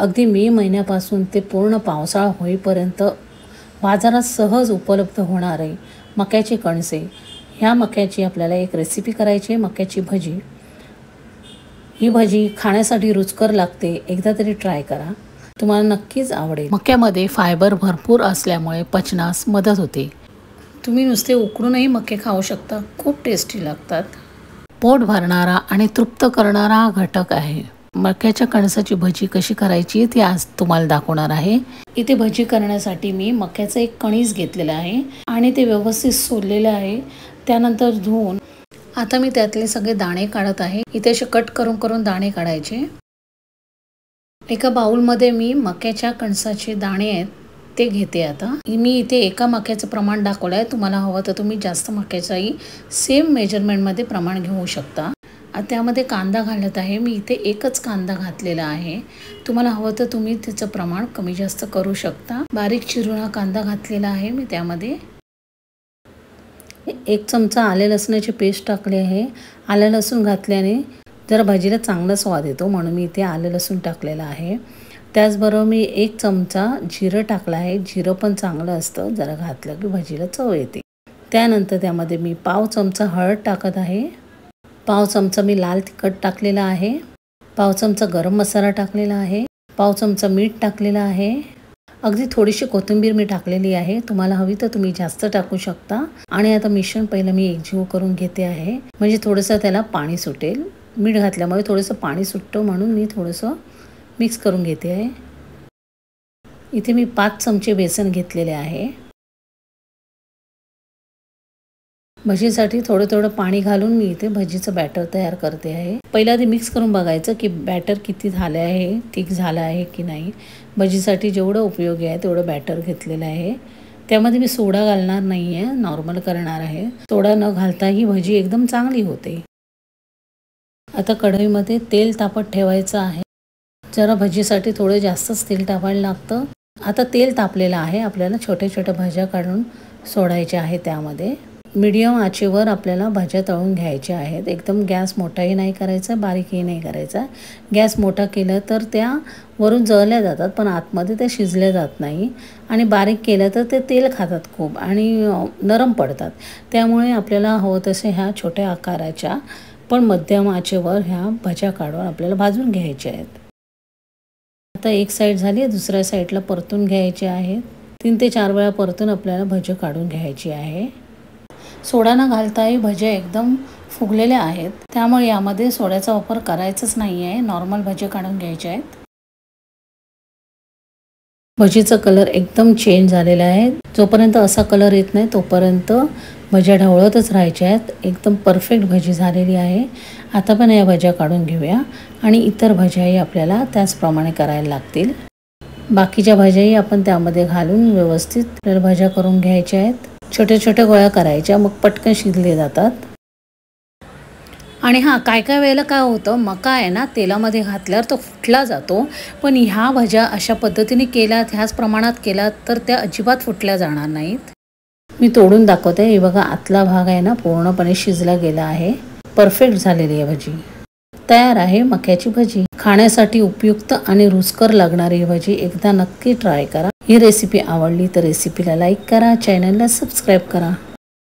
अगदी मे महिन्यापासून ते पूर्ण पावसाळा होईपर्यंत बाजारात सहज उपलब्ध होणारे मक्याचे कणसे, ह्या मक्याची आपल्याला एक रेसिपी करायची आहे, मक्याची भजी। ही भजी खाण्यासाठी रुचकर लागते, एकदा तरी ट्राय करा, तुम्हाला नक्कीच आवडेल। मक्यामध्ये फायबर भरपूर असल्यामुळे पचनास मदत होते। तुम्ही नुसते उकडूनही मके खाऊ शकता, खूप टेस्टी लागतात। पोट भरणारा आणि तृप्त करणारा हा घटक आहे। मक्याच्या कणसाची भजी कशी करायची ती आज तुम्हाला दाखवणार आहे। इथे भजी करण्यासाठी मी मक्याचं एक कणीस घेतलेलं आहे आणि ते व्यवस्थित सोललेलं आहे। त्यानंतर धुवून आता मी त्यातले सगळे दाणे काढत आहे। इथे असे कट करून करून दाणे काढायचे। एका बाउलमध्ये मी मक्याच्या कणसाचे दाणे आहेत ते घेते। आता मी इथे एका मक्याचं प्रमाण दाखवलं आहे, तुम्हाला हवं तर तुम्ही जास्त मक्याचंही सेम मेजरमेंटमध्ये प्रमाण घेऊ शकता। त्यामध्ये कांदा घालत आहे, मी इथे एकच कांदा घातलेला आहे, तुम्हाला हवं तर तुम्ही त्याचं प्रमाण कमी जास्त करू शकता। बारीक चिरून हा कांदा घातलेला आहे मी। त्यामध्ये 1 चमचा आले लसणाची पेस्ट टाकली आहे। आले लसूण घातल्याने जरा भाजीला चांगला स्वाद येतो, म्हणून मी इथे आले लसूण टाकलेला आहे। त्याचबरोबर मी 1 चमचा जिरं टाकलं आहे, जिरं पण चांगलं असतं, जरा घातलं की भाजीला चव येते। त्यानंतर त्यामध्ये मी पाव चमचा हळद टाकत आहे, पाव चमचा मी लाल तिखट टाकलेला आहे, पाव चमचा गरम मसाला टाकलेला आहे, पाव चमचा मीठ टाकलेला आहे, अगदी थोडीशी कोथिंबीर मी टाकलेली आहे, तुम्हाला हवी तर तुम्ही जास्त टाकू शकता। आणि आता मिश्रण पहिलं मी एकजीव करून घेते आहे, म्हणजे थोडंसं त्याला पाणी सुटेल। मीठ घातल्यामुळे थोडंसं पाणी सुटतं, म्हणून मी थोडंसं मिक्स करून घेते आहे। इथे मी 5 चमचे बेसन घेतलेले आहे। भजीसाठी थोडं थोडं पाणी घालून मी इथे भजीचं बॅटर तयार करते आहे। पहिला आधी मिक्स करून बघायचं की बॅटर किती झाले आहे, थिक झालं आहे की नाही। भजीसाठी जेवढं उपयोगी आहे तेवढं बॅटर घेतलेलं आहे। त्यामध्ये मी सोडा घालणार नाही आहे, नॉर्मल करणार आहे। सोडा न घालता ही भजी एकदम चांगली होते। आता कढईमध्ये तेल तापत ठेवायचं आहे, जरा भजीसाठी थोडं जास्तच तेल तापायला लागतं। आता तेल तापलेलं आहे, आपल्याला छोट्या छोट्या भाज्या काढून सोडायच्या आहेत। त्यामध्ये मीडियम आचेवर आपल्याला भाज्या तळून घ्यायच्या आहेत। एकदम गॅस मोठाही नाही करायचा, बारीकही नाही करायचा। गॅस मोठा केलं तर त्या वरून जळल्या जातात, पण आतमध्ये त्या शिजल्या जात नाही, आणि बारीक केलं तर ते तेल खातात खूप आणि नरम पडतात। त्यामुळे आपल्याला हवं तसे ह्या छोट्या आकाराच्या पण मध्यम आचेवर ह्या भाज्या काढून आपल्याला भाजून घ्यायच्या आहेत। आता एक साईड झाली, दुसऱ्या साईडला परतून घ्यायचे आहे। 3 ते 4 वेळा परतून आपल्याला भजी काढून घ्यायची आहे। सोडा न घालताही भज्या एकदम फुगलेल्या आहेत, त्यामुळे यामध्ये सोड्याचा वापर करायचाच नाही आहे, नॉर्मल भजी काढून घ्यायचे आहेत। भजीचा कलर एकदम चेंज झालेला आहे, जोपर्यंत असा कलर येत नाही तोपर्यंत भज्या ढवळतच राहायच्या आहेत। एकदम परफेक्ट भजी झालेली आहे। आता पण या भज्या काढून घेऊया आणि इतर भज्याही आपल्याला त्याचप्रमाणे करायला लागतील। बाकीच्या भाज्याही आपण त्यामध्ये घालून व्यवस्थित भज्या करून घ्यायच्या आहेत। छोट्या छोट्या गोळ्या करायच्या, मग पटकन शिजले जातात। आणि काय काय वेळेला काय होतं, मका आहे ना तेलामध्ये घातल्यावर तो फुटला जातो, पण ह्या भज्या अशा पद्धतीने केल्यात, ह्याच प्रमाणात केलात तर त्या अजिबात फुटल्या जाणार नाहीत। मी तोडून दाखवते, हे बघा आतला भाग आहे ना पूर्णपणे शिजला गेला आहे, परफेक्ट झालेली आहे भजी। तयार आहे मक्याची भजी। खाण्यासाठी उपयुक्त आणि रुचकर लागणारी ही भजी एकदा नक्की ट्राय करा। ही रेसिपी आवडली तर रेसिपीला लाईक करा, चॅनलला सबस्क्राईब करा।